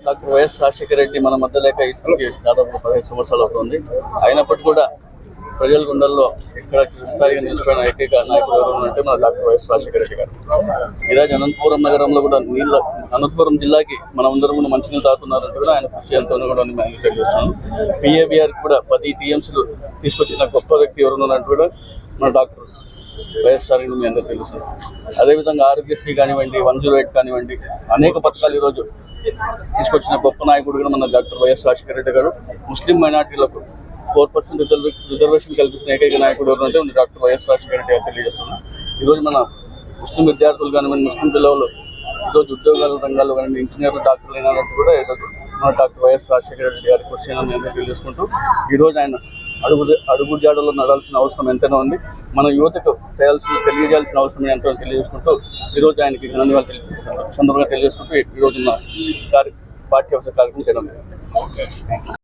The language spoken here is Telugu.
డాక్టర్ వైఎస్ రాజశేఖర రెడ్డి మన మధ్య లేక ఇప్పటికి దాదాపు 15 సంవత్సరాలు అవుతుంది. అయినప్పటికీ కూడా ప్రజల గుండెల్లో ఇక్కడ స్థాయిగా నిలిచిపోయిన ఏకైక నాయకుడు ఎవరు అంటే మన డాక్టర్ వైఎస్ రాజశేఖర రెడ్డి గారు. ఈరోజు అనంతపురం నగరంలో కూడా అనంతపురం జిల్లాకి మనమందరం కూడా మంచినీళ్ళు తాగుతున్నారంటే కూడా ఆయన కృషి ఎంతో కూడా మేము తెలియజేస్తున్నాం. PABR కూడా 10 TMCలు తీసుకొచ్చిన గొప్ప వ్యక్తి ఎవరున్నారంటే కూడా మన డాక్టర్ వైఎస్ఆర్ మీ అందరూ తెలుసు. అదేవిధంగా ఆరోగ్యశ్రీ కానివ్వండి, 108 కానివ్వండి, అనేక పథకాలు ఈరోజు తీసుకొచ్చిన గొప్ప నాయకుడు కూడా మన డాక్టర్ వైఎస్ రాజశేఖర రెడ్డి గారు. ముస్లిం మైనార్టీలకు 4% రిజర్వేషన్ కల్పించిన ఏకైక నాయకుడు ఎవరంటే డాక్టర్ వైఎస్ రాజశేఖర రెడ్డి గారు తెలియజేస్తున్నాం. ఈరోజు మన ముస్లిం విద్యార్థులు కానివ్వండి, ముస్లిం పిల్లలు ఈరోజు ఉద్యోగాల రంగాల్లో కానీ ఇంజనీర్లు, డాక్టర్లు అయినట్టు కూడా ఈరోజు మన డాక్టర్ వైఎస్ రాజశేఖర రెడ్డి గారి కృషి మేము తెలియజేసుకుంటూ ఈరోజు ఆయన అడుగుజాడలో నడాల్సిన అవసరం ఎంతైనా ఉంది. మన యువతకు తెలియజేయాల్సిన అవసరం ఎంతో తెలియజేసుకుంటూ ఈరోజు ఆయనకి ధన్యవాదాలు సందర్భంగా తెలియజేసుకుంటూ ఈరోజు పార్టీ ఆఫీసర్ కార్యక్రమం చేయడం.